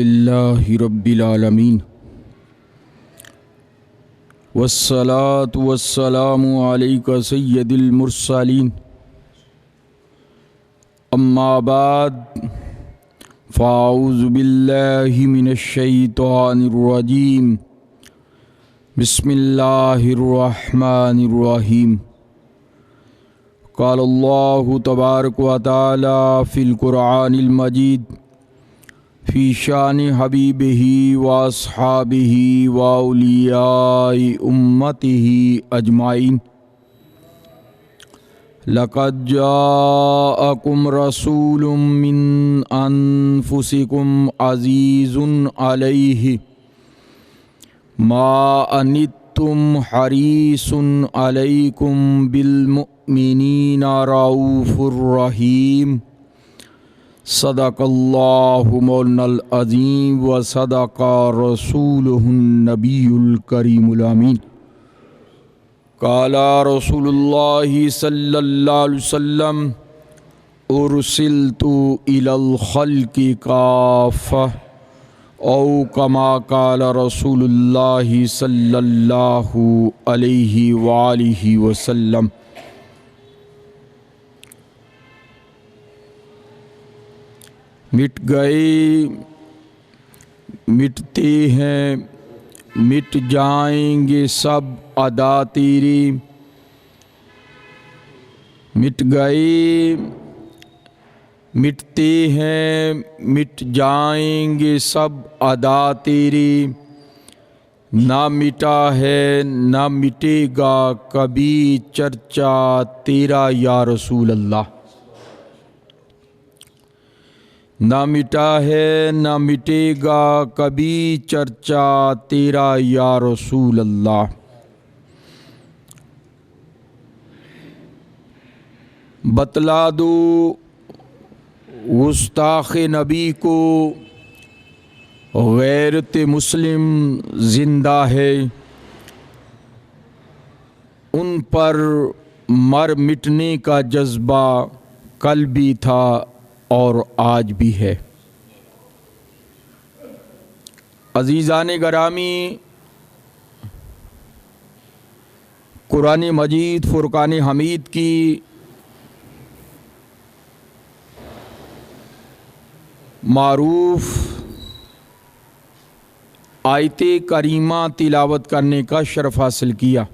للہ رب العالمین والصلاة والسلام علیک سید المرسلین اما بعد فاعوذ باللہ من الشیطان الرجیم بسم اللہ الرحمن الرحیم قال اللہ تبارک و تعالی فی القرآن المجید فی شان حبیبہ و اصحابہ و اولیاء امتہ اجمعین لقد جاءکم رسول من انفسکم عزیز علیہ ما عنتم حریص علیکم بالمؤمنین رؤوف الرحیم صدق اللہ مولانا العظیم و صدق رسولہ النبی الکریم الامین قال رسول اللہ صلی اللہ علیہ وسلم ارسلت الی الخلق کافہ او کما قال رسول اللہ صلی اللہ علیہ وآلہ وسلم۔ مٹ گئے مٹتے ہیں مٹ جائیں گے سب ادا تیری، مٹ گئے مٹتے ہیں مٹ جائیں گے سب ادا تیری، نہ مٹا ہے نہ مٹے گا کبھی چرچا تیرا یا رسول اللہ، نہ مٹا ہے نہ مٹے گا کبھی چرچا تیرا یا رسول اللہ۔ بتلا دو گستاخ نبی کو غیرت مسلم زندہ ہے، ان پر مر مٹنے کا جذبہ کل بھی تھا اور آج بھی ہے۔ عزیزان گرامی، قرآن مجید فرقان حمید کی معروف آیت کریمہ تلاوت کرنے کا شرف حاصل کیا۔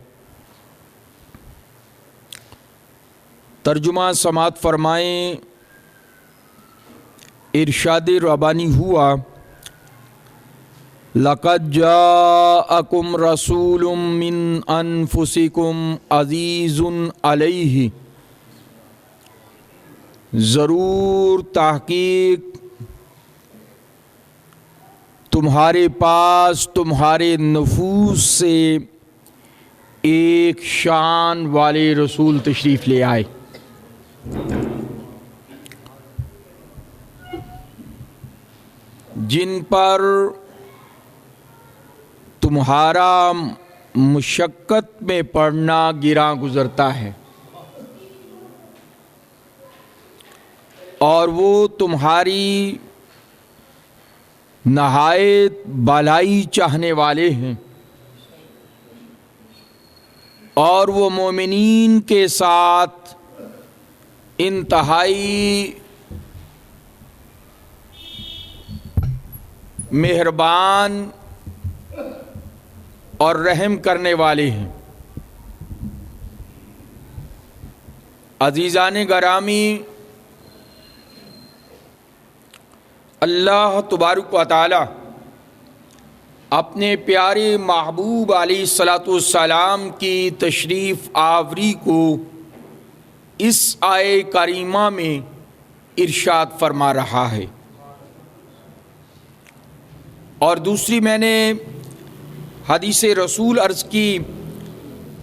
ترجمہ سماعت فرمائیں۔ ارشاد ربانی ہوا، لقد جاءکم رسول من انفسکم عزیز علیہ، ضرور تحقیق تمہارے پاس تمہارے نفوس سے ایک شان والے رسول تشریف لے آئے، جن پر تمہارا مشقت میں پڑنا گراں گزرتا ہے، اور وہ تمہاری نہایت بھلائی چاہنے والے ہیں، اور وہ مومنین کے ساتھ انتہائی مہربان اور رحم کرنے والے ہیں۔ عزیزان گرامی، اللہ تبارک و تعالی اپنے پیارے محبوب علیہ الصلاۃ والسلام کی تشریف آوری کو اس آیے کریمہ میں ارشاد فرما رہا ہے، اور دوسری میں نے حدیث رسول عرض کی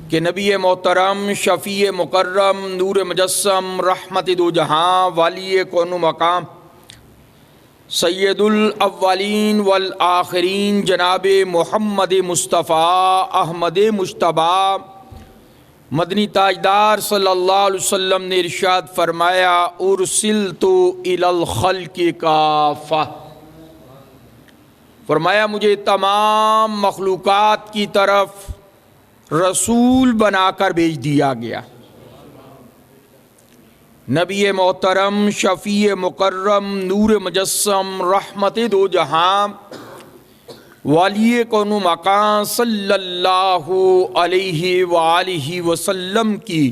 کہ نبی محترم شفیع مکرم نور مجسم رحمت دو جہاں والی کون و مقام سید الاولین والآخرین جناب محمد مصطفیٰ احمد مجتبیٰ مدنی تاجدار صلی اللہ علیہ وسلم نے ارشاد فرمایا، ارسلت الی الخلق کافہ، فرمایا مجھے تمام مخلوقات کی طرف رسول بنا کر بھیج دیا گیا۔ نبی محترم، شفیع مکرم، نور مجسم، رحمت دو جہاں، والی کون و مکان صلی اللہ علیہ وآلہ وسلم کی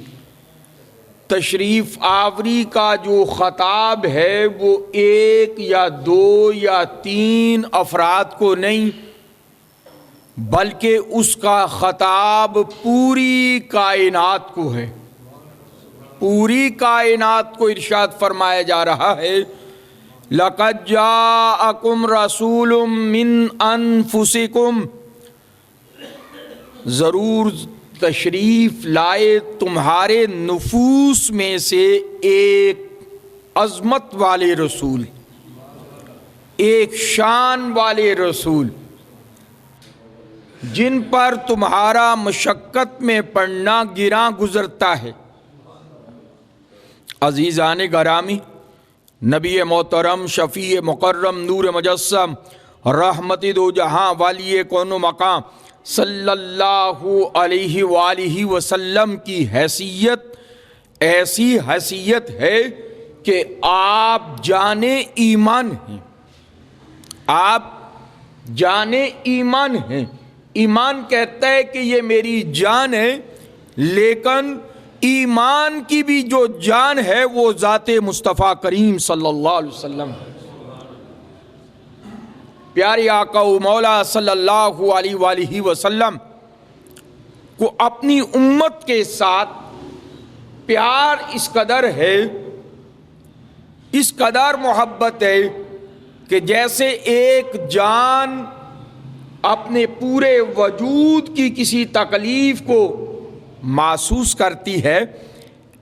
تشریف آوری کا جو خطاب ہے وہ ایک یا دو یا تین افراد کو نہیں، بلکہ اس کا خطاب پوری کائنات کو ہے۔ پوری کائنات کو ارشاد فرمایا جا رہا ہے، لَقَدْ جَاءَكُمْ رَسُولٌ مِّنْ أَنفُسِكُمْ، ضرور تشریف لائے تمہارے نفوس میں سے ایک عظمت والے رسول، ایک شان والے رسول، جن پر تمہارا مشقت میں پڑنا گراں گزرتا ہے۔ عزیزان گرامی، نبی محترم، شفیع مکرم، نور مجسم، رحمت دو جہاں، والی کون و مقام صلی اللہ علیہ وآلہ وسلم کی حیثیت ایسی حیثیت ہے کہ آپ جان ایمان ہیں۔ آپ جان ایمان ہیں۔ ایمان کہتا ہے کہ یہ میری جان ہے، لیکن ایمان کی بھی جو جان ہے وہ ذات مصطفیٰ کریم صلی اللہ علیہ وسلم، پیارے آقا و مولا صلی اللہ علیہ وآلہ وسلم کو اپنی امت کے ساتھ پیار اس قدر ہے، اس قدر محبت ہے کہ جیسے ایک جان اپنے پورے وجود کی کسی تکلیف کو محسوس کرتی ہے،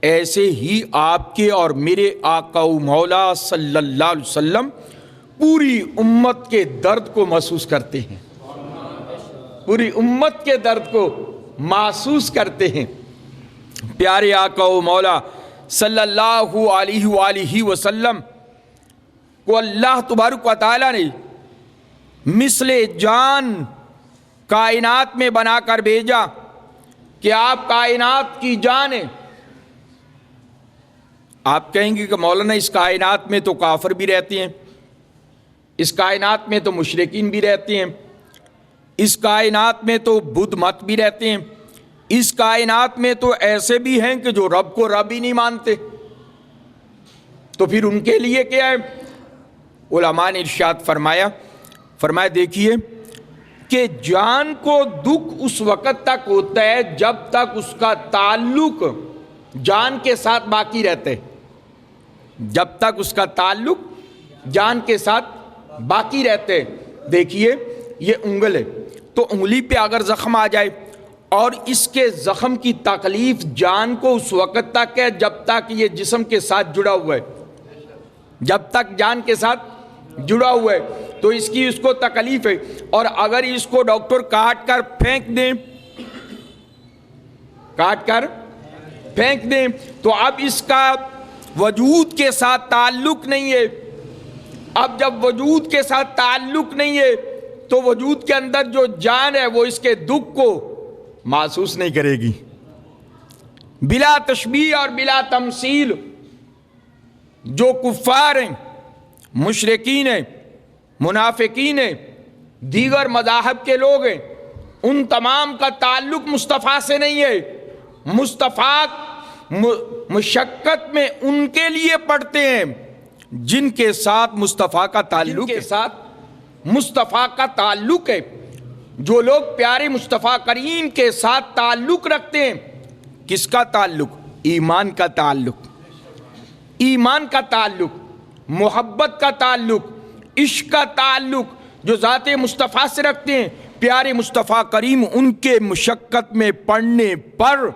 ایسے ہی آپ کے اور میرے آقا و مولا صلی اللہ علیہ وسلم پوری امت کے درد کو محسوس کرتے ہیں، پوری امت کے درد کو محسوس کرتے ہیں۔ پیارے آقا و مولا صلی اللہ علیہ وآلہ وسلم کو اللہ تبارک و تعالی نے مثل جان کائنات میں بنا کر بھیجا کہ آپ کائنات کی جان ہیں۔ آپ کہیں گے کہ مولانا اس کائنات میں تو کافر بھی رہتے ہیں، اس کائنات میں تو مشرکین بھی رہتے ہیں، اس کائنات میں تو بدھ مت بھی رہتے ہیں، اس کائنات میں تو ایسے بھی ہیں کہ جو رب کو رب ہی نہیں مانتے، تو پھر ان کے لیے کیا ہے؟ علماء نے ارشاد فرمایا دیکھیے کہ جان کو دکھ اس وقت تک ہوتا ہے جب تک اس کا تعلق جان کے ساتھ باقی رہتا ہے، جب تک اس کا تعلق جان کے ساتھ باقی رہتے۔ دیکھیے یہ انگل ہے، تو انگلی پہ اگر زخم آ جائے اور اس کے زخم کی تکلیف جان کو اس وقت تک ہے جب تک یہ جسم کے ساتھ جڑا ہوا ہے، جب تک جان کے ساتھ جڑا ہوا ہے تو اس کو تکلیف ہے، اور اگر اس کو ڈاکٹر کاٹ کر پھینک دیں تو اب اس کا وجود کے ساتھ تعلق نہیں ہے۔ اب جب وجود کے ساتھ تعلق نہیں ہے تو وجود کے اندر جو جان ہے وہ اس کے دکھ کو محسوس نہیں کرے گی۔ بلا تشبیہ اور بلا تمثیل جو کفار ہیں، مشرکین ہیں، منافقین ہیں، دیگر مذاہب کے لوگ ہیں، ان تمام کا تعلق مصطفیٰ سے نہیں ہے۔ مصطفیٰ مشقت میں ان کے لیے پڑتے ہیں جن کے ساتھ مصطفیٰ کا تعلق ہے۔ جو لوگ پیارے مصطفیٰ کریم کے ساتھ تعلق رکھتے ہیں، کس کا تعلق؟ ایمان کا تعلق، ایمان کا تعلق، محبت کا تعلق، عشق کا تعلق جو ذات مصطفیٰ سے رکھتے ہیں، پیارے مصطفیٰ کریم ان کے مشقت میں پڑنے پر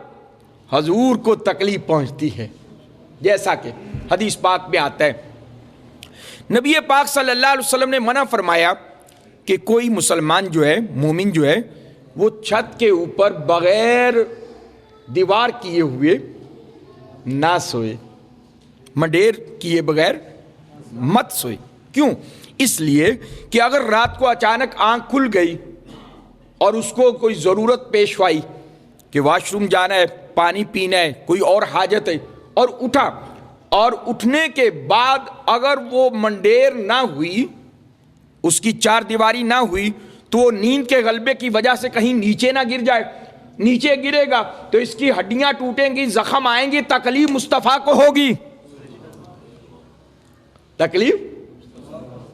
حضور کو تکلیف پہنچتی ہے، جیسا کہ حدیث پاک میں آتا ہے۔ نبی پاک صلی اللہ علیہ وسلم نے منع فرمایا کہ کوئی مسلمان جو ہے، مومن جو ہے، وہ چھت کے اوپر بغیر دیوار کیے ہوئے نہ سوئے، مڈیر کیے بغیر مت سوئے۔ کیوں؟ اس لیے کہ اگر رات کو اچانک آنکھ کھل گئی اور اس کو کوئی ضرورت پیش آئی کہ واش روم جانا ہے، پانی پینا ہے، کوئی اور حاجت ہے، اور اٹھا، اور اٹھنے کے بعد اگر وہ منڈیر نہ ہوئی، اس کی چار دیواری نہ ہوئی، تو وہ نیند کے غلبے کی وجہ سے کہیں نیچے نہ گر جائے، نیچے گرے گا تو اس کی ہڈیاں ٹوٹیں گی، زخم آئیں گی، تکلیف مصطفیٰ کو ہوگی، تکلیف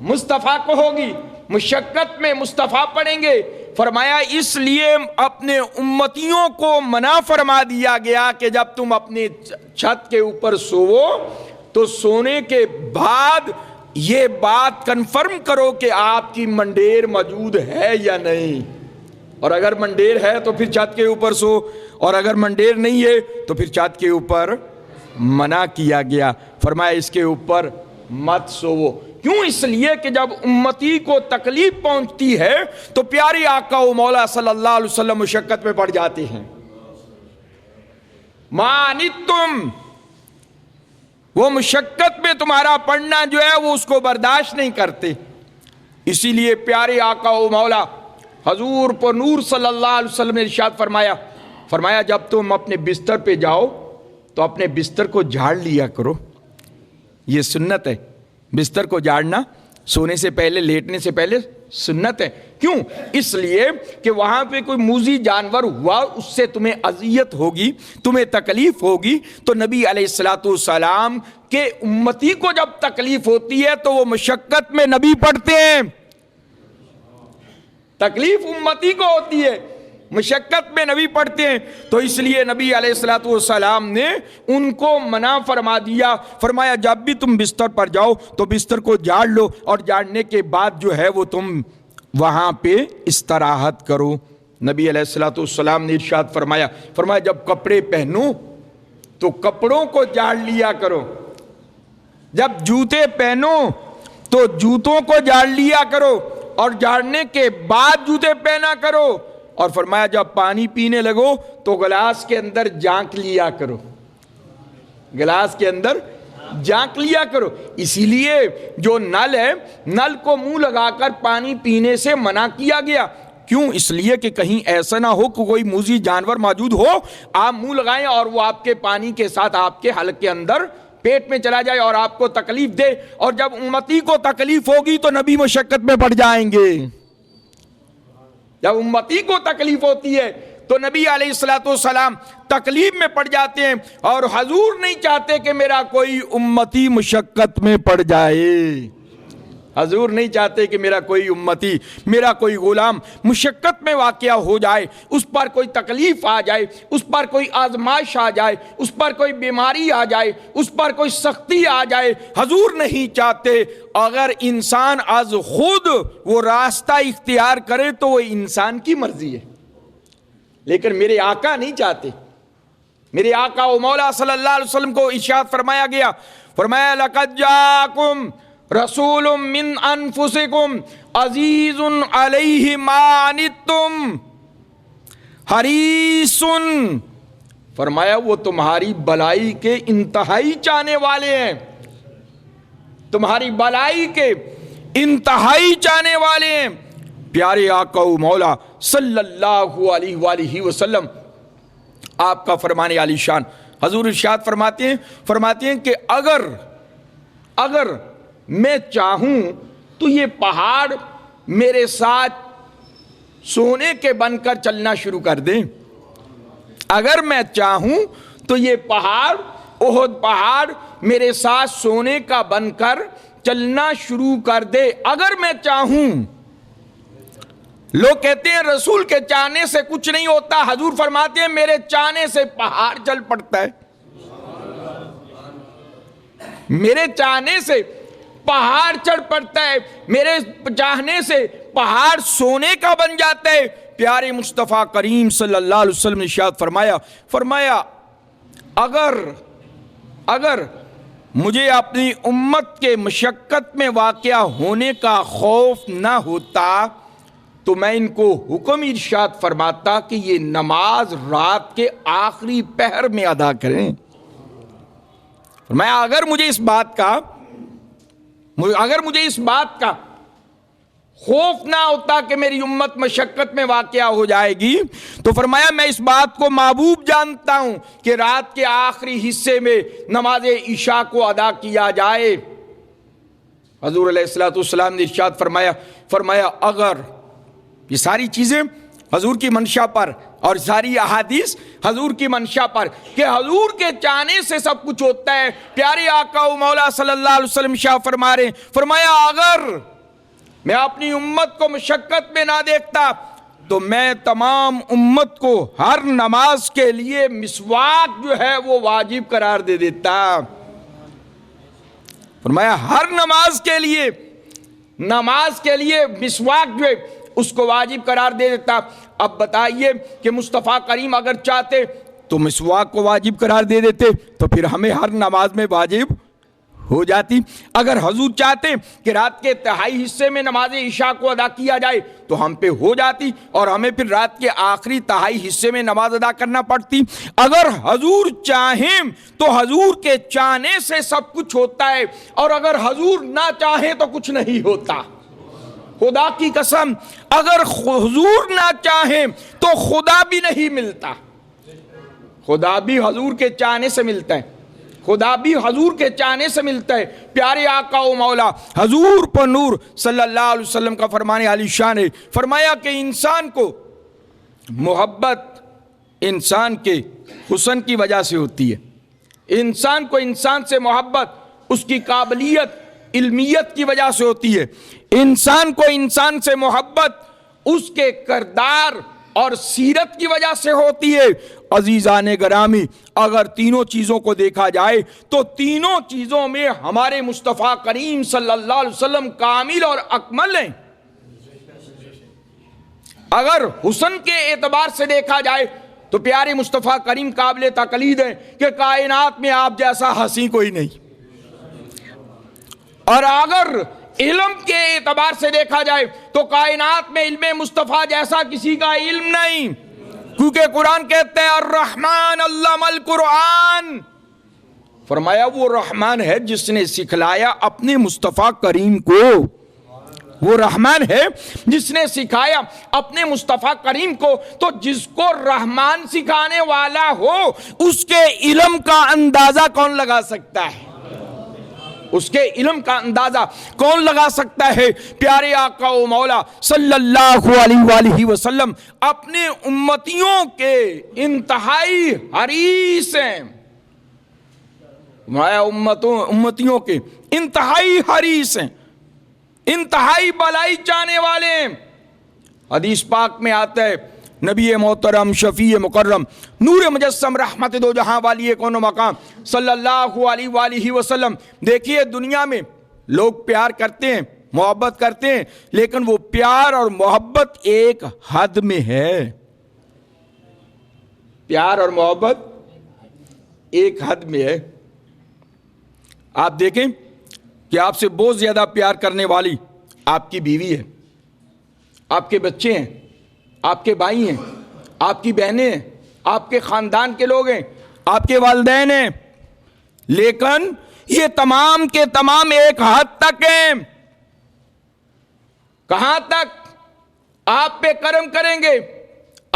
مصطفیٰ کو ہوگی، مشقت میں مصطفیٰ پڑیں گے۔ فرمایا اس لیے اپنے امتیوں کو منع فرما دیا گیا کہ جب تم اپنے چھت کے اوپر سوو تو سونے کے بعد یہ بات کنفرم کرو کہ آپ کی منڈیر موجود ہے یا نہیں، اور اگر منڈیر ہے تو پھر چھت کے اوپر سو، اور اگر منڈیر نہیں ہے تو پھر چھت کے اوپر منع کیا گیا، فرمایا اس کے اوپر مت سوو۔ کیوں؟ اس لیے کہ جب امتی کو تکلیف پہنچتی ہے تو پیارے آقا و مولا صلی اللہ علیہ وسلم مشقت میں پڑ جاتے ہیں۔ مانتم، وہ مشقت میں تمہارا پڑنا جو ہے وہ اس کو برداشت نہیں کرتے، اسی لیے پیارے آقا و مولا حضور پر نور صلی اللہ علیہ وسلم نے ارشاد فرمایا جب تم اپنے بستر پہ جاؤ تو اپنے بستر کو جھاڑ لیا کرو، یہ سنت ہے، بستر کو جھاڑنا سونے سے پہلے، لیٹنے سے پہلے سنت ہے۔ کیوں؟ اس لیے کہ وہاں پہ کوئی موذی جانور ہوا، اس سے تمہیں اذیت ہوگی، تمہیں تکلیف ہوگی، تو نبی علیہ الصلوۃ والسلام کے امتی کو جب تکلیف ہوتی ہے تو وہ مشقت میں نبی پڑھتے ہیں، تکلیف امتی کو ہوتی ہے، مشقت میں نبی پڑھتے ہیں، تو اس لیے نبی علیہ الصلوۃ والسلام نے ان کو منع فرما دیا، فرمایا جب بھی تم بستر پر جاؤ تو بستر کو جھاڑ لو، اور جھاڑنے کے بعد جو ہے وہ تم وہاں پہ استراحت کرو۔ نبی علیہ الصلوۃ والسلام نے ارشاد فرمایا جب کپڑے پہنو تو کپڑوں کو جھاڑ لیا کرو، جب جوتے پہنو تو جوتوں کو جھاڑ لیا کرو، اور جھاڑنے کے بعد جوتے پہنا کرو، اور فرمایا جب پانی پینے لگو تو گلاس کے اندر جھانک لیا کرو، گلاس کے اندر جھانک لیا کرو۔ اسی لیے جو نل ہے، نل کو منہ لگا کر پانی پینے سے منع کیا گیا۔ کیوں؟ اس لیے کہ کہیں ایسا نہ ہو کہ کوئی موذی جانور موجود ہو، آپ منہ لگائیں اور وہ آپ کے پانی کے ساتھ آپ کے حلق کے اندر پیٹ میں چلا جائے اور آپ کو تکلیف دے، اور جب امتی کو تکلیف ہوگی تو نبی مشقت میں پڑ جائیں گے۔ جب امتی کو تکلیف ہوتی ہے تو نبی علیہ الصلوۃ والسلام تکلیف میں پڑ جاتے ہیں، اور حضور نہیں چاہتے کہ میرا کوئی امتی مشقت میں پڑ جائے، حضور نہیں چاہتے کہ میرا کوئی امتی، میرا کوئی غلام مشقت میں واقع ہو جائے، اس پر کوئی تکلیف آ جائے، اس پر کوئی آزمائش آ جائے، اس پر کوئی بیماری آ جائے، اس پر کوئی سختی آ جائے، حضور نہیں چاہتے۔ اگر انسان از خود وہ راستہ اختیار کرے تو وہ انسان کی مرضی ہے، لیکن میرے آقا نہیں چاہتے۔ میرے آقا و مولا صلی اللہ علیہ وسلم کو ارشاد فرمایا گیا، فرمایا لقد جاءکم رسول من انفسکم عزیز علیہ ما عنتم حریص، فرمایا وہ تمہاری بلائی کے انتہائی چاہنے والے ہیں، تمہاری بلائی کے انتہائی چاہنے والے ہیں۔ پیارے آقا و مولا صلی اللہ علیہ وآلہ وسلم، آپ کا فرمان عالی شان، حضور ارشاد فرماتے ہیں کہ اگر میں چاہوں تو یہ پہاڑ میرے ساتھ سونے کے بن کر چلنا شروع کر دیں، اگر میں چاہوں تو یہ پہاڑ، احد پہاڑ میرے ساتھ سونے کا بن کر چلنا شروع کر دے، اگر میں چاہوں۔ لوگ کہتے ہیں رسول کے چاہنے سے کچھ نہیں ہوتا، حضور فرماتے ہیں میرے چاہنے سے پہاڑ چل پڑتا ہے، میرے چاہنے سے پہاڑ چڑھ پڑتا ہے، میرے چاہنے سے پہاڑ سونے کا بن جاتا ہے۔ پیارے مصطفیٰ کریم صلی اللہ علیہ وسلم نے ارشاد فرمایا اگر مجھے اپنی امت کے مشقت میں واقع ہونے کا خوف نہ ہوتا تو میں ان کو حکم ارشاد فرماتا کہ یہ نماز رات کے آخری پہر میں ادا کریں۔ فرمایا اگر مجھے اس بات کا خوف نہ ہوتا کہ میری امت مشقت میں واقع ہو جائے گی، تو فرمایا میں اس بات کو محبوب جانتا ہوں کہ رات کے آخری حصے میں نماز عشاء کو ادا کیا جائے۔ حضور علیہ الصلوۃ والسلام نے ارشاد فرمایا اگر یہ ساری چیزیں حضور کی منشا پر اور ساری احادیث حضور کی منشا پر کہ حضور کے چاہنے سے سب کچھ ہوتا ہے، پیارے آقا و مولا صلی اللہ علیہ وسلم شاہ فرما رہے ہیں، فرمایا اگر میں اپنی امت کو مشقت میں نہ دیکھتا تو میں تمام امت کو ہر نماز کے لیے مسواک جو ہے وہ واجب قرار دے دیتا۔ فرمایا ہر نماز کے لیے مسواک جو ہے اس کو واجب قرار دے دیتا۔ اب بتائیے کہ مصطفیٰ کریم اگر چاہتے تو مسواک کو واجب قرار دے دیتے تو پھر ہمیں ہر نماز میں واجب ہو جاتی۔ اگر حضور چاہتے کہ رات کے تہائی حصے میں نماز عشاء کو ادا کیا جائے تو ہم پہ ہو جاتی اور ہمیں پھر رات کے آخری تہائی حصے میں نماز ادا کرنا پڑتی۔ اگر حضور چاہیں تو حضور کے چاہنے سے سب کچھ ہوتا ہے، اور اگر حضور نہ چاہیں تو کچھ نہیں ہوتا۔ خدا کی قسم اگر حضور نہ چاہیں تو خدا بھی نہیں ملتا، خدا بھی حضور کے چاہنے سے ملتا ہے، خدا بھی حضور کے چاہنے سے ملتا ہے۔ پیارے آقا و مولا حضور پر نور صلی اللہ علیہ وسلم کا فرمان عالی شان ہے، فرمایا کہ انسان کو محبت انسان کے حسن کی وجہ سے ہوتی ہے، انسان کو انسان سے محبت اس کی قابلیت علمیت کی وجہ سے ہوتی ہے، انسان کو انسان سے محبت اس کے کردار اور سیرت کی وجہ سے ہوتی ہے۔ عزیزان گرامی اگر تینوں چیزوں کو دیکھا جائے تو تینوں چیزوں میں ہمارے مصطفیٰ کریم صلی اللہ علیہ وسلم کامل اور اکمل ہیں۔ اگر حسن کے اعتبار سے دیکھا جائے تو پیارے مصطفیٰ کریم قابل تقلید ہیں کہ کائنات میں آپ جیسا حسین کوئی نہیں، اور اگر علم کے اعتبار سے دیکھا جائے تو کائنات میں علم مصطفیٰ جیسا کسی کا علم نہیں، کیونکہ قرآن کہتے ہیں الرحمن علم القرآن، فرمایا وہ رحمان ہے جس نے سکھلایا اپنے مصطفیٰ کریم کو، وہ رحمان ہے جس نے سکھایا اپنے مصطفیٰ کریم کو۔ تو جس کو رحمان سکھانے والا ہو اس کے علم کا اندازہ کون لگا سکتا ہے؟ اس کے علم کا اندازہ کون لگا سکتا ہے؟ پیارے آقا و مولا صلی اللہ علیہ وآلہ وسلم اپنے امتیوں کے انتہائی حریص ہیں، امتیوں کے انتہائی حریص ہیں، انتہائی بلائی چاہنے والے ہیں۔ حدیث پاک میں آتا ہے نبی محترم شفیع مکرم نور مجسم رحمت دو جہاں والی کون و مقام صلی اللہ علیہ وآلہ وسلم، دیکھیے دنیا میں لوگ پیار کرتے ہیں، محبت کرتے ہیں، لیکن وہ پیار اور محبت ایک حد میں ہے، پیار اور محبت ایک حد میں ہے۔ آپ دیکھیں کہ آپ سے بہت زیادہ پیار کرنے والی آپ کی بیوی ہے، آپ کے بچے ہیں، آپ کے بھائی ہیں، آپ کی بہنیں ہیں، آپ کے خاندان کے لوگ ہیں، آپ کے والدین ہیں، لیکن یہ تمام کے تمام ایک حد تک ہیں۔ کہاں تک؟ آپ پہ کرم کریں گے،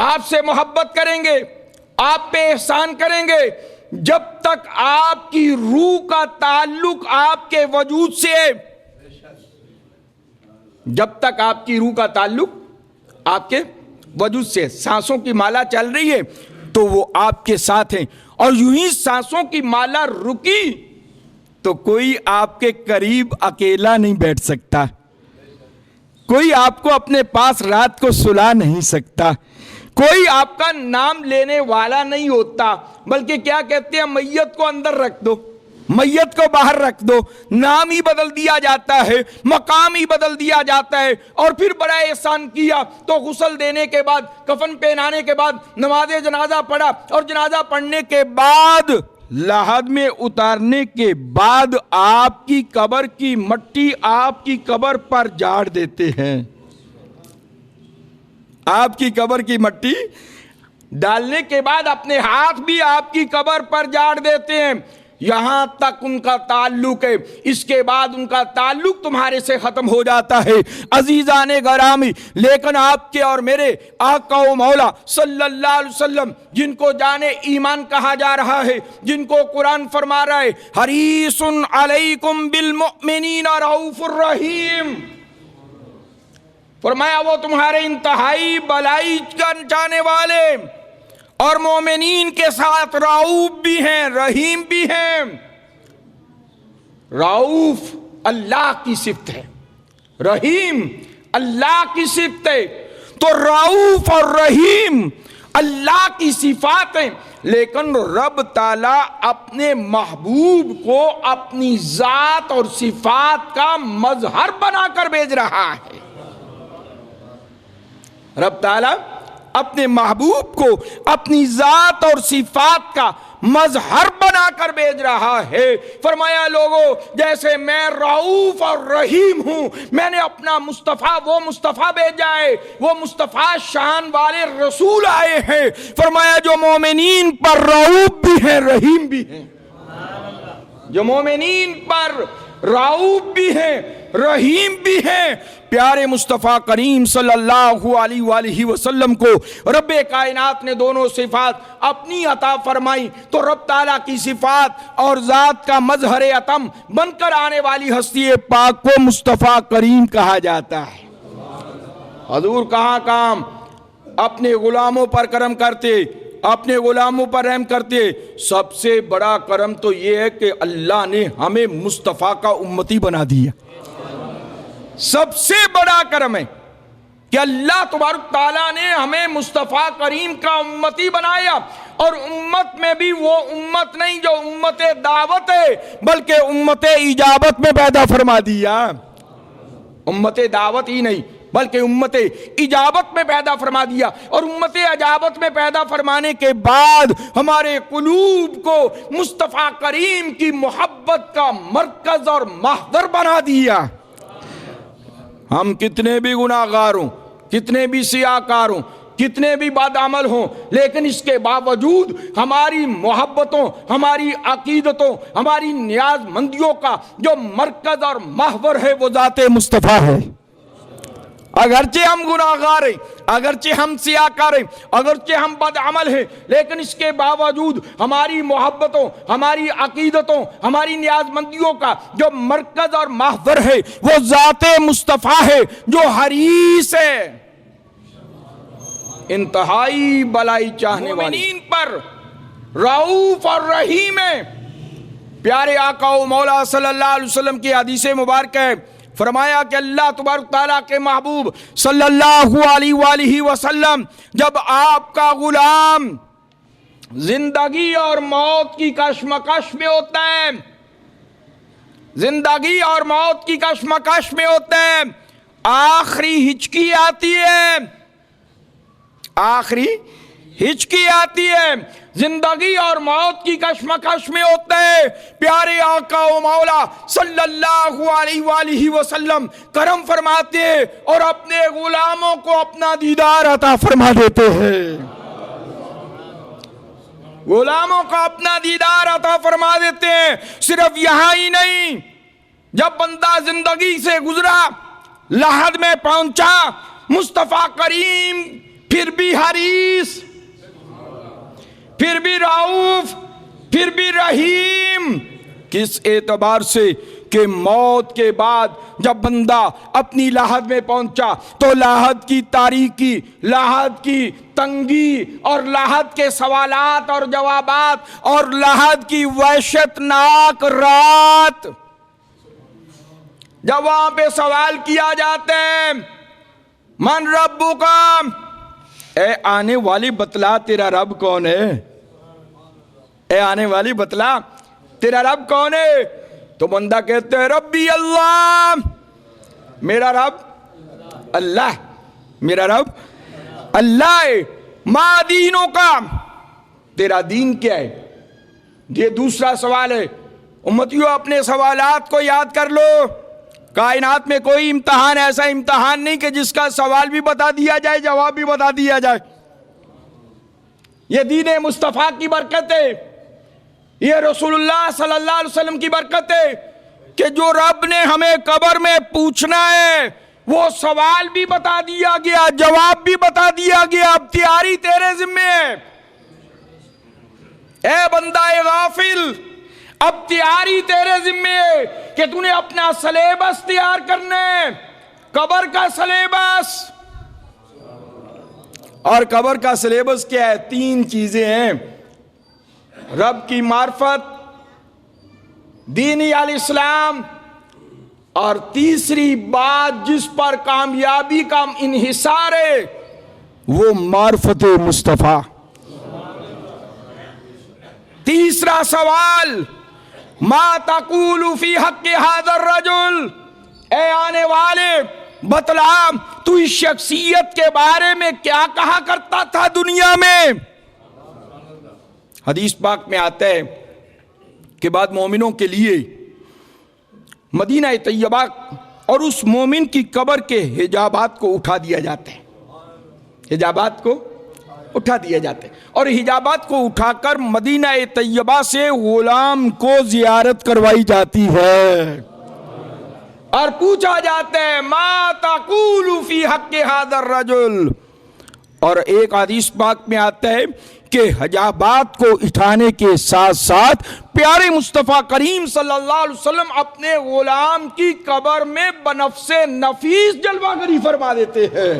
آپ سے محبت کریں گے، آپ پہ احسان کریں گے جب تک آپ کی روح کا تعلق آپ کے وجود سے ہے، جب تک آپ کی روح کا تعلق آپ کے وجود سے، سانسوں کی مالا چل رہی ہے تو وہ آپ کے ساتھ ہیں، اور یوں ہی سانسوں کی مالا رکی تو کوئی آپ کے قریب اکیلا نہیں بیٹھ سکتا، کوئی آپ کو اپنے پاس رات کو سلا نہیں سکتا، کوئی آپ کا نام لینے والا نہیں ہوتا، بلکہ کیا کہتے ہیں میت کو اندر رکھ دو، میت کو باہر رکھ دو، نام ہی بدل دیا جاتا ہے، مقام ہی بدل دیا جاتا ہے، اور پھر بڑا احسان کیا تو غسل دینے کے بعد، کفن پہنانے کے بعد نماز جنازہ پڑھا، اور جنازہ پڑھنے کے بعد لحد میں اتارنے کے بعد آپ کی قبر کی مٹی آپ کی قبر پر جھاڑ دیتے ہیں، آپ کی قبر کی مٹی ڈالنے کے بعد اپنے ہاتھ بھی آپ کی قبر پر جھاڑ دیتے ہیں۔ یہاں تک ان کا تعلق ہے، اس کے بعد ان کا تعلق تمہارے سے ختم ہو جاتا ہے۔ عزیزان گرامی، لیکن آپ کے اور میرے آقا و مولا صلی اللہ علیہ وسلم، جن کو جانے ایمان کہا جا رہا ہے، جن کو قرآن فرما رہا ہے حریص علیکم بالمؤمنین رؤوف الرحیم، فرمایا وہ تمہارے انتہائی بلائی چاہنے والے اور مومنین کے ساتھ رؤوف بھی ہیں، رحیم بھی ہیں۔ رؤوف اللہ کی صفت ہے، رحیم اللہ کی صفت ہے، تو رؤوف اور رحیم اللہ کی صفات ہیں، لیکن رب تعالیٰ اپنے محبوب کو اپنی ذات اور صفات کا مظہر بنا کر بھیج رہا ہے۔ رب تعالیٰ اپنے محبوب کو اپنی ذات اور صفات کا مظہر بنا کر بھیج رہا ہے۔ فرمایا لوگوں، جیسے میں رؤوف اور رحیم ہوں، میں نے اپنا مصطفیٰ، وہ مصطفیٰ بھیجا ہے، وہ مصطفیٰ شان والے رسول آئے ہیں۔ فرمایا جو مومنین پر رؤوف بھی ہیں، رحیم بھی ہیں، جو مومنین پر رؤوف بھی ہیں، رحیم بھی ہیں۔ پیارے مصطفیٰ کریم صلی اللہ علیہ وآلہ وسلم کو رب کائنات نے دونوں صفات اپنی عطا فرمائی، تو رب تعالیٰ کی صفات اور ذات کا مظہر اتم بن کر آنے والی ہستی پاک کو مصطفیٰ کریم کہا جاتا ہے۔ حضور کہاں کام اپنے غلاموں پر کرم کرتے، اپنے غلاموں پر رحم کرتے۔ سب سے بڑا کرم تو یہ ہے کہ اللہ نے ہمیں مصطفیٰ کا امتی بنا دیا۔ سب سے بڑا کرم ہے کہ اللہ تبارک تعالیٰ نے ہمیں مصطفیٰ کریم کا امتی بنایا، اور امت میں بھی وہ امت نہیں جو امت دعوت ہے، بلکہ امت اجابت میں پیدا فرما دیا۔ امت دعوت ہی نہیں بلکہ امت اجابت میں پیدا فرما دیا، اور امت اجابت میں پیدا فرمانے کے بعد ہمارے قلوب کو مصطفیٰ کریم کی محبت کا مرکز اور محور بنا دیا۔ ہم کتنے بھی گناہگار ہوں، کتنے بھی سیاہکار ہوں، کتنے بھی بد عمل ہوں، لیکن اس کے باوجود ہماری محبتوں، ہماری عقیدتوں، ہماری نیاز مندیوں کا جو مرکز اور محور ہے وہ ذات مصطفیٰ ہے۔ اگرچہ ہم گناہگار ہیں، اگرچہ ہم سیاہکار ہیں، اگرچہ ہم بد عمل ہیں، لیکن اس کے باوجود ہماری محبتوں، ہماری عقیدتوں، ہماری نیاز مندیوں کا جو مرکز اور محور ہے وہ ذات مصطفیٰ ہے، جو حریص ہے، انتہائی بلائی چاہنے والے، مومنین پر رؤوف اور رحیم ہے۔ پیارے آقا و مولا صلی اللہ علیہ وسلم کی حدیث مبارکہ ہے، فرمایا کہ اللہ تبارک تعالیٰ کے محبوب صلی اللہ علیہ وآلہ وسلم جب آپ کا غلام زندگی اور موت کی کشمکش میں ہوتا ہے، زندگی اور موت کی کشمکش میں ہوتا ہے، آخری ہچکی آتی ہے، آخری ہچکی آتی ہے، زندگی اور موت کی کشمکش میں ہوتا ہے، پیارے آقا و مولا صلی اللہ علیہ وآلہ وسلم کرم فرماتے ہیں اور اپنے غلاموں کو اپنا دیدار عطا فرما دیتے ہیں، غلاموں کو اپنا دیدار عطا فرما دیتے ہیں۔ صرف یہاں ہی نہیں، جب بندہ زندگی سے گزرا، لحد میں پہنچا، مصطفیٰ کریم پھر بھی حریص، پھر بھی رؤوف، پھر بھی رحیم۔ کس اعتبار سے کہ موت کے بعد جب بندہ اپنی لحد میں پہنچا تو لحد کی تاریکی، لحد کی تنگی اور لحد کے سوالات اور جوابات اور لحد کی وحشت ناک رات، جب وہاں پہ سوال کیا جاتا ہے من ربک، اے آنے والی بتلا تیرا رب کون ہے، اے آنے والی بتلا تیرا رب کون ہے، تو بندہ کہتے ہیں ربی اللہ، میرا رب اللہ، میرا رب اللہ ہے۔ ما دینوں کا، تیرا دین کیا ہے؟ یہ دوسرا سوال ہے۔ امتیوں اپنے سوالات کو یاد کر لو، کائنات میں کوئی امتحان ایسا امتحان نہیں کہ جس کا سوال بھی بتا دیا جائے، جواب بھی بتا دیا جائے۔ یہ دین مصطفیٰ کی برکت ہے، یہ رسول اللہ صلی اللہ علیہ وسلم کی برکت ہے کہ جو رب نے ہمیں قبر میں پوچھنا ہے وہ سوال بھی بتا دیا گیا، جواب بھی بتا دیا گیا، اب تیاری تیرے ذمہ ہے۔ اے بندہ غافل، اب تیاری تیرے ذمہ ہے کہ تو نے اپنا سلیبس تیار کرنا ہے، قبر کا سلیبس۔ اور قبر کا سلیبس کیا ہے؟ 3 چیزیں ہیں: رب کی معرفت، دینی الاسلام، اور تیسری بات جس پر کامیابی کا انحصار ہے وہ معرفت مصطفیٰ۔ تیسرا سوال، ما تقول فی حق ھذا الرجل، اے آنے والے بتلا تو اس شخصیت کے بارے میں کیا کہا کرتا تھا دنیا میں؟ حدیث پاک میں آتا ہے کہ بعد مومنوں کے لیے مدینہ طیبہ اور اس مومن کی قبر کے حجابات کو اٹھا دیا جاتا ہے، حجابات کو اٹھا دیا جاتا ہے، اور حجابات کو اٹھا کر مدینہ طیبہ سے غلام کو زیارت کروائی جاتی ہے اور پوچھا جاتا ہے ما تقول فی حق ھذا الرجل۔ اور ایک حدیث پاک میں آتا ہے کہ حجابات کو اٹھانے کے ساتھ ساتھ پیارے مصطفیٰ کریم صلی اللہ علیہ وسلم اپنے غلام کی قبر میں بنفس نفیس جلوہ گری فرما دیتے ہیں،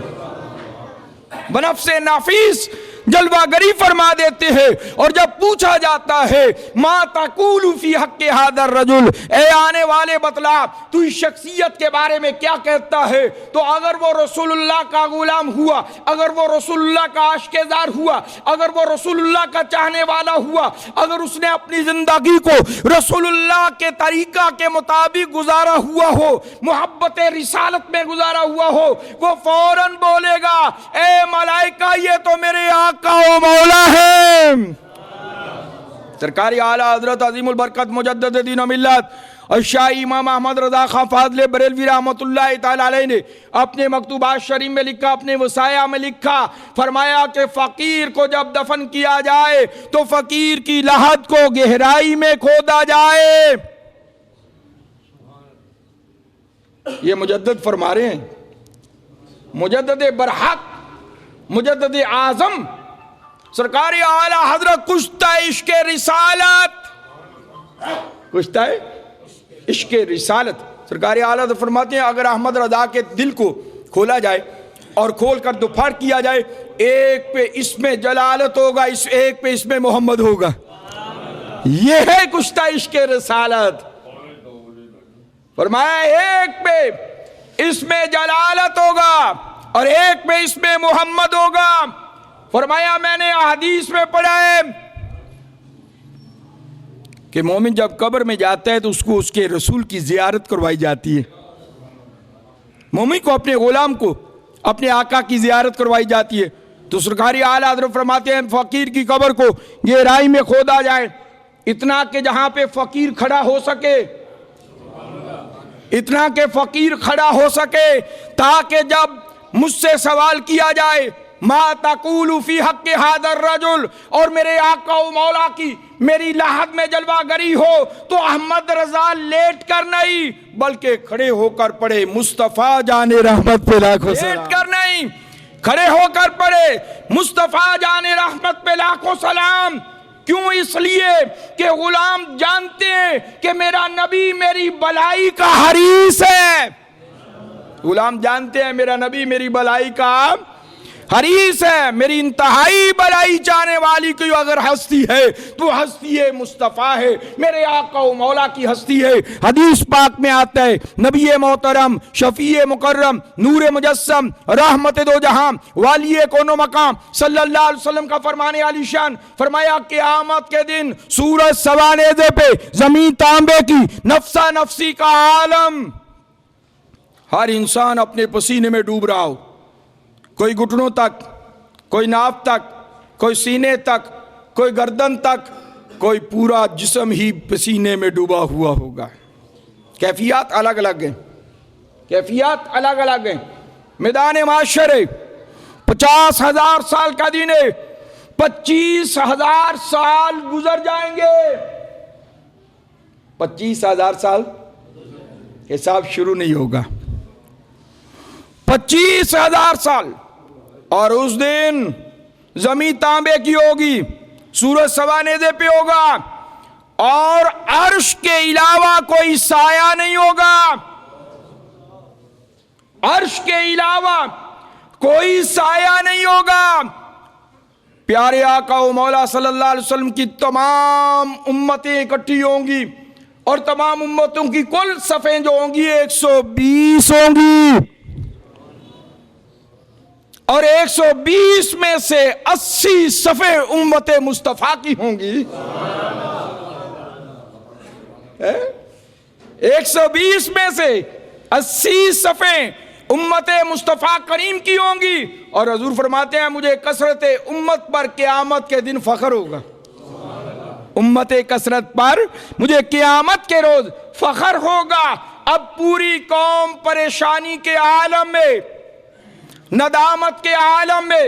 بنفس نفیس جلوہ گری فرما دیتے ہیں۔ اور جب پوچھا جاتا ہے ما تقول فی حق ھذا الرجل، اے آنے والے بتلا تو اس شخصیت کے بارے میں کیا کہتا ہے، تو اگر وہ رسول اللہ کا غلام ہوا، اگر وہ رسول اللہ کا عاشق زار ہوا، اگر وہ رسول اللہ کا چاہنے والا ہوا، اگر اس نے اپنی زندگی کو رسول اللہ کے طریقہ کے مطابق گزارا ہوا ہو، محبت رسالت میں گزارا ہوا ہو، وہ فوراً بولے گا اے ملائکہ یہ تو میرے آقا و مولا ہے۔ سرکاری اعلیٰ حضرت عظیم البرکت مجدد دین و ملت اور شاہ امام احمد رضا خان فاضل بریلوی رحمۃ اللہ تعالی علیہ نے اپنے مکتوبات شریف میں لکھا، اپنے وصایا میں لکھا، فرمایا کہ فقیر کو جب دفن کیا جائے تو فقیر کی لحد کو گہرائی میں کھودا جائے۔ یہ مجدد فرما رہے ہیں، مجدد برحق، مجدد اعظم سرکاری اعلیٰ حضرت کشتہ عشق رسالت، کشتہ عشق رسالت سرکاری اعلیٰ حضرت فرماتے ہیں اگر احمد رضا کے دل کو کھولا جائے اور کھول کر دوپہر کیا جائے، ایک پہ اس میں جلالت ہوگا، ایک پہ اس میں محمد ہوگا۔ یہ ہے کشتہ عشق رسالت۔ فرمایا ایک پہ اس میں جلالت ہوگا اور ایک پہ اس میں محمد ہوگا۔ فرمایا میں نے احادیث میں پڑھا ہے کہ مومن جب قبر میں جاتا ہے تو اس کو اس کے رسول کی زیارت کروائی جاتی ہے، مومن کو اپنے غلام کو اپنے آقا کی زیارت کروائی جاتی ہے۔ تو سرکاری اعلیٰ حضرت فرماتے ہیں فقیر کی قبر کو گہرائی میں کھودا جائے، اتنا کہ جہاں پہ فقیر کھڑا ہو سکے، اتنا کہ فقیر کھڑا ہو سکے، تاکہ جب مجھ سے سوال کیا جائے ما تقول فی حق ھذا الرجل، اور میرے آقا و مولا کی میری لحد میں جلوہ گری ہو، تو احمد رضا لیٹ کر نہیں بلکہ کھڑے ہو کر پڑھے مصطفیٰ جان رحمت پہ لاکھوں سلام، لیٹ کر نہیں کھڑے ہو کر پڑھے مصطفیٰ جان رحمت پہ لاکھوں سلام۔ کیوں؟ اس لیے کہ غلام جانتے ہیں کہ میرا نبی میری بلائی کا حریص ہے، غلام جانتے ہیں میرا نبی میری بلائی کا حریص ہے، میری انتہائی بلائی چاہنے والی کوئی اگر ہستی ہے تو ہستی ہے مصطفیٰ ہے، میرے آقا و مولا کی ہستی ہے۔ حدیث پاک میں آتا ہے نبی محترم شفیع مکرم نور مجسم رحمت دو جہاں والی کون و مقام صلی اللہ علیہ وسلم کا فرمانے علی شان، فرمایا قیامت کے دن سورج سوا نیزے پہ، زمین تانبے کی، نفسا نفسی کا عالم، ہر انسان اپنے پسینے میں ڈوب رہا ہو، کوئی گھٹنوں تک، کوئی ناف تک، کوئی سینے تک، کوئی گردن تک، کوئی پورا جسم ہی پسینے میں ڈوبا ہوا ہوگا۔ کیفیات الگ الگ ہیں، کیفیات الگ الگ ہیں۔ میدان معاشر 50,000 سال کا دن ہے، 25,000 سال گزر جائیں گے، 25,000 سال حساب شروع نہیں ہوگا. 25,000 سال. اور اس دن زمین تانبے کی ہوگی, سورج سواندے پہ ہوگا, اور عرش کے علاوہ کوئی سایہ نہیں ہوگا. عرش کے علاوہ کوئی سایہ نہیں ہوگا. پیارے آقا و مولا صلی اللہ علیہ وسلم کی تمام امتیں اکٹھی ہوں گی, اور تمام امتوں کی کل صفیں جو ہوں گی 120 ہوں گی, اور 120 میں سے 80 صفیں امت مصطفیٰ کی ہوں گی. 120 میں سے 80 صفیں امت مصطفیٰ کریم کی ہوں گی. اور حضور فرماتے ہیں مجھے کثرت امت پر قیامت کے دن فخر ہوگا. امت کثرت پر مجھے قیامت کے روز فخر ہوگا. اب پوری قوم پریشانی کے عالم میں, ندامت کے عالم میں,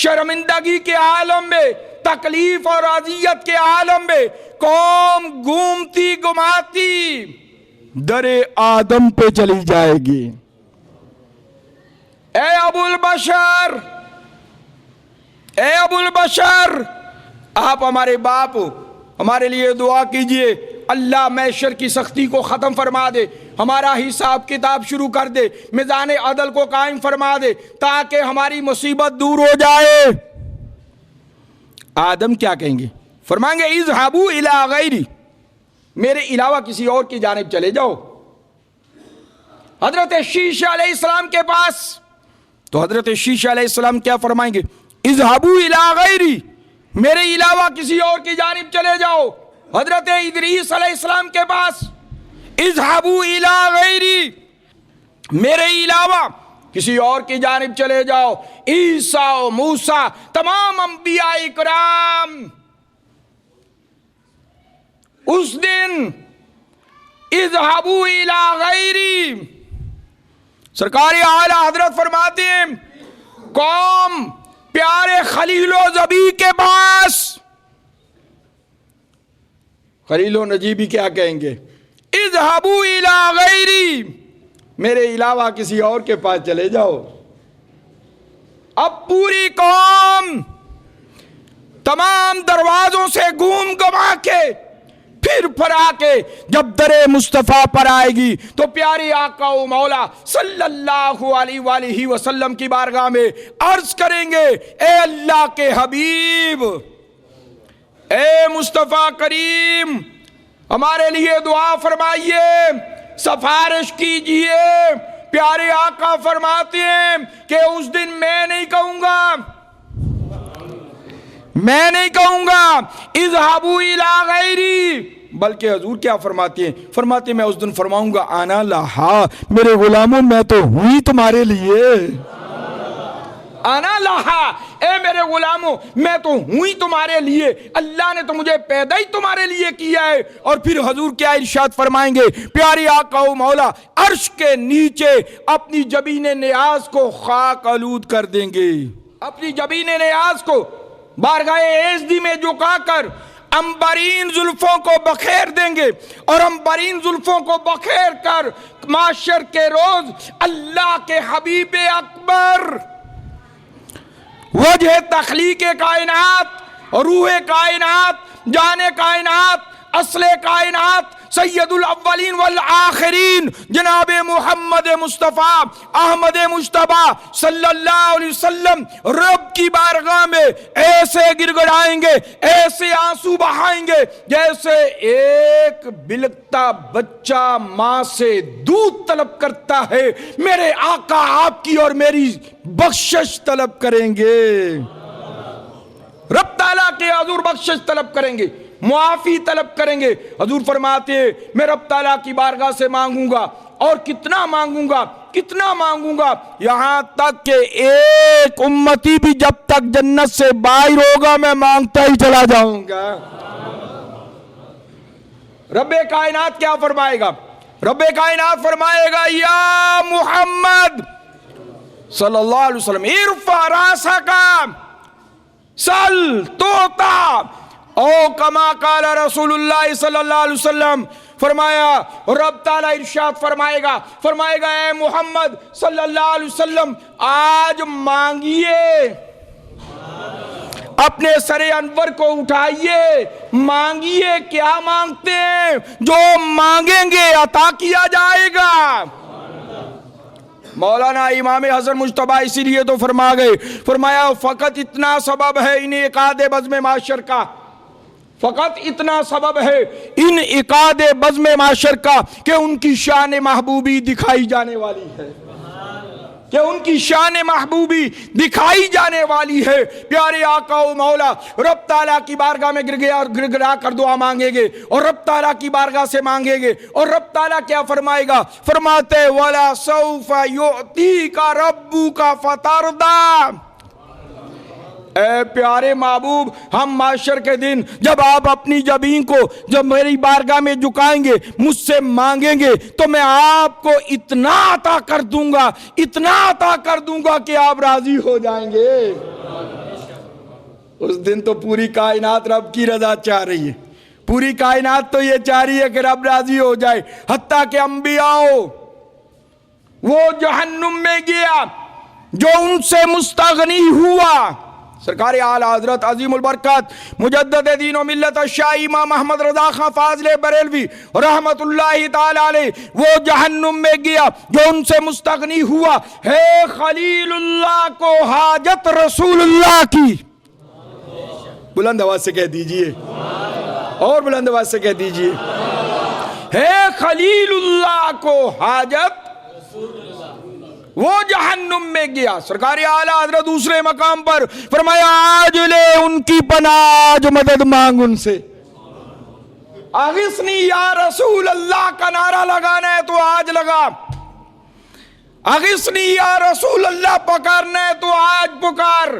شرمندگی کے عالم میں, تکلیف اور اذیت کے عالم میں قوم گھومتی گھماتی در آدم پہ چلی جائے گی. اے ابو البشر, اے ابو البشر, آپ ہمارے باپ ہو, ہمارے لیے دعا کیجئے اللہ محشر کی سختی کو ختم فرما دے, ہمارا حساب کتاب شروع کر دے, میزان عدل کو قائم فرما دے تاکہ ہماری مصیبت دور ہو جائے. آدم کیا کہیں گے؟ فرمائیں گے اذهبوا الی غیری, میرے علاوہ کسی اور کی جانب چلے جاؤ. حضرت شیش علیہ السلام کے پاس تو حضرت شیش علیہ السلام کیا فرمائیں گے؟ اذهبوا الی غیری, میرے علاوہ کسی اور کی جانب چلے جاؤ. حضرت ادریس علیہ السلام کے پاس اذهبوا الی غیری, میرے علاوہ کسی اور کی جانب چلے جاؤ. عیسیٰ و موسیٰ, تمام انبیاء اکرام اس دن اذهبوا الی غیری, سرکار اعلیٰ حضرت فرماتے ہیں قوم پیارے خلیل و ذبیح کے پاس. خلیل و نجیبی کیا کہیں گے؟ اذهبوا الی غیری, میرے علاوہ کسی اور کے پاس چلے جاؤ. اب پوری قوم تمام دروازوں سے گھوم گھما کے پھر پھرا کے جب در مصطفیٰ پر آئے گی تو پیاری آقا و مولا صلی اللہ علیہ وآلہ وسلم کی بارگاہ میں عرض کریں گے اے اللہ کے حبیب, اے مصطفیٰ کریم, ہمارے لیے دعا فرمائیے, سفارش کیجئے. پیارے آقا فرماتے ہیں کہ اس دن میں نہیں کہوں گا اذهبوا الی غیری, بلکہ حضور کیا فرماتے ہیں؟ فرماتے ہیں میں اس دن فرماؤں گا انا لہا, میرے غلاموں میں تو ہوئی تمہارے لیے. انا لہا, اے میرے غلاموں میں تو ہوئی تمہارے لیے, اللہ نے تو مجھے پیدا ہی تمہارے لیے کیا ہے. اور پھر حضور کیا ارشاد فرمائیں گے؟ پیاری آقا و مولا عرش کے نیچے اپنی جبین نیاز کو خاک آلود کر دیں گے. اپنی جبین نیاز کو بارگاہ عزدی میں جھکا کر عنبرین زلفوں کو بخیر دیں گے, اور عنبرین زلفوں کو بخیر کر معاشر کے روز اللہ کے حبیب اکبر, وجہ تخلیق کائنات, روح کائنات, جان کائنات, اصل کائنات, سید الاولین والآخرین جناب محمد مصطفیٰ احمد مجتبیٰ صلی اللہ علیہ وسلم رب کی بارگاہ میں ایسے گر گڑائیں گے, ایسے آنسو بہائیں گے جیسے ایک بلکتا بچہ ماں سے دودھ طلب کرتا ہے. میرے آقا آپ کی اور میری بخشش طلب کریں گے, رب تعالیٰ کے حضور بخشش طلب کریں گے, معافی طلب کریں گے. حضور فرماتے ہیں میں رب تعالیٰ کی بارگاہ سے مانگوں گا, اور کتنا مانگوں گا, یہاں تک کہ ایک امتی بھی جب تک جنت سے باہر ہوگا میں مانگتا ہی چلا جاؤں گا. رب کائنات کیا فرمائے گا؟ رب کائنات فرمائے گا یا محمد صلی اللہ علیہ وسلم ارفع راسک سل توتا او کما قال رسول اللہ صلی اللہ علیہ وسلم، فرمایا رب تعالیٰ ارشاد فرمائے گا اے محمد صلی اللہ علیہ وسلم آج مانگیے، اپنے سر انور کو اٹھائیے، مانگیے، کیا مانگتے ہیں؟ جو مانگیں گے عطا کیا جائے گا۔ مولانا امام حسن مجتبیٰ اسی لیے تو فرما گئے، فرمایا فقط اتنا سبب ہے ان عقاد بزم معاشر کا، فقط اتنا سبب ہے ان عقاد بزم معاشر کا کہ ان کی شان محبوبی دکھائی جانے والی ہے، کہ ان کی شان محبوبی دکھائی جانے والی ہے۔ پیارے آقا و مولا رب تعالیٰ کی بارگاہ میں گرگرا کر دعا مانگیں گے اور رب تعالیٰ کی بارگاہ سے مانگیں گے، اور رب تعالیٰ کیا فرمائے گا؟ فرماتے وَلَا سَوْفَ يُعْتِيكَ رَبُّكَ فَتَرْضَىٰ۔ اے پیارے محبوب، ہم معاشر کے دن جب آپ اپنی جبین کو جب میری بارگاہ میں جھکائیں گے، مجھ سے مانگیں گے، تو میں آپ کو اتنا عطا کر دوں گا، اتنا عطا کر دوں گا کہ آپ راضی ہو جائیں گے۔ اس دن تو پوری کائنات رب کی رضا چاہ رہی ہے، پوری کائنات تو یہ چاہ رہی ہے کہ رب راضی ہو جائے، حتیٰ کہ انبیاء وہ جہنم میں گیا جو ان سے مستغنی ہوا۔ سرکار اعلی حضرت عظیم البرکات مجدد دین و ملت الشاہ امام احمد رضا خان فاضل بریلوی رحمت اللہ تعالی علیہ وہ جہنم میں گیا جو ان سے مستغنی ہوا۔ ہے خلیل اللہ کو حاجت رسول اللہ کی، بلند آواز سے کہہ دیجئے، اور بلند آواز سے کہہ دیجئے، ہے خلیل اللہ کو حاجت وہ جہنم میں گیا۔ سرکار اعلیٰ حضرت دوسرے مقام پر فرمایا آج لے ان کی پناہ، آج مدد مانگ ان سے۔ اغثنی یا رسول اللہ کا نعرہ لگانا ہے تو آج لگا، اغثنی یا رسول اللہ پکارنا ہے تو آج پکار۔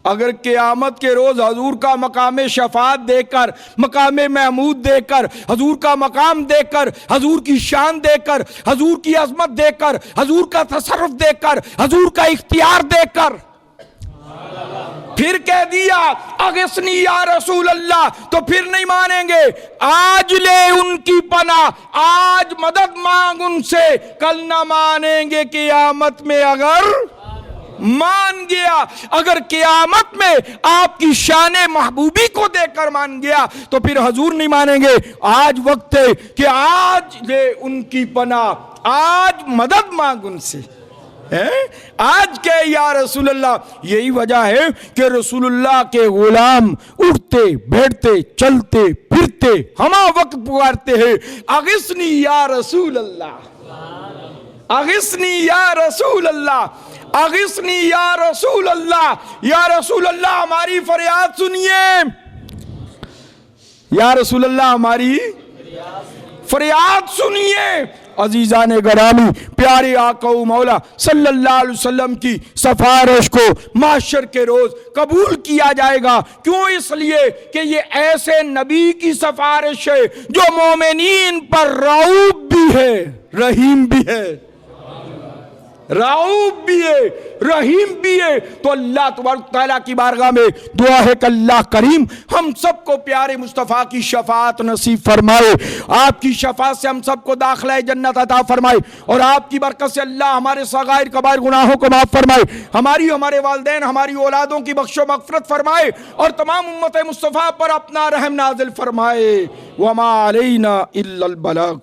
اگر قیامت کے روز حضور کا مقام شفاعت دیکھ کر، مقام محمود دیکھ کر، حضور کا مقام دیکھ کر، حضور کی شان دیکھ کر، حضور کی عظمت دیکھ کر، حضور کا تصرف دیکھ کر، حضور کا اختیار دیکھ کر پھر کہہ دیا اغثنی یا رسول اللہ، تو پھر نہیں مانیں گے۔ آج لے ان کی پناہ، آج مدد مانگ ان سے، کل نہ مانیں گے قیامت میں اگر مان گیا۔ اگر قیامت میں آپ کی شان محبوبی کو دیکھ کر مان گیا تو پھر حضور نہیں مانیں گے۔ آج وقت ہے کہ آج لے ان کی پناہ، آج مدد مانگ ان سے، آج کہ یا رسول اللہ۔ یہی وجہ ہے کہ رسول اللہ کے غلام اٹھتے بیٹھتے چلتے پھرتے ہما وقت پکارتے ہیں اغثنی یا رسول اللہ، اغثنی یا رسول اللہ، اغثنی یا رسول اللہ۔ یا رسول اللہ ہماری فریاد سنیے، یا رسول اللہ ہماری فریاد سنیے۔ عزیزان گرامی، پیارے آقا و مولا صلی اللہ علیہ وسلم کی سفارش کو محشر کے روز قبول کیا جائے گا۔ کیوں؟ اس لیے کہ یہ ایسے نبی کی سفارش ہے جو مومنین پر رؤوف بھی ہے، رحیم بھی ہے، رؤوف بھی ہے، رحیم بھی ہے۔ تو اللہ تبارک تعالیٰ کی بارگاہ میں دعا ہے کہ اللہ کریم ہم سب کو پیارے مصطفیٰ کی شفاعت نصیب فرمائے، آپ کی شفاعت سے ہم سب کو داخلہ جنت عطا فرمائے، اور آپ کی برکت سے اللہ ہمارے صغائر کبائر گناہوں کو معاف فرمائے، ہمارے والدین ہماری اولادوں کی بخش و مغفرت فرمائے، اور تمام امت مصطفیٰ پر اپنا رحم نازل فرمائے۔ وما علینا الا البلاغ۔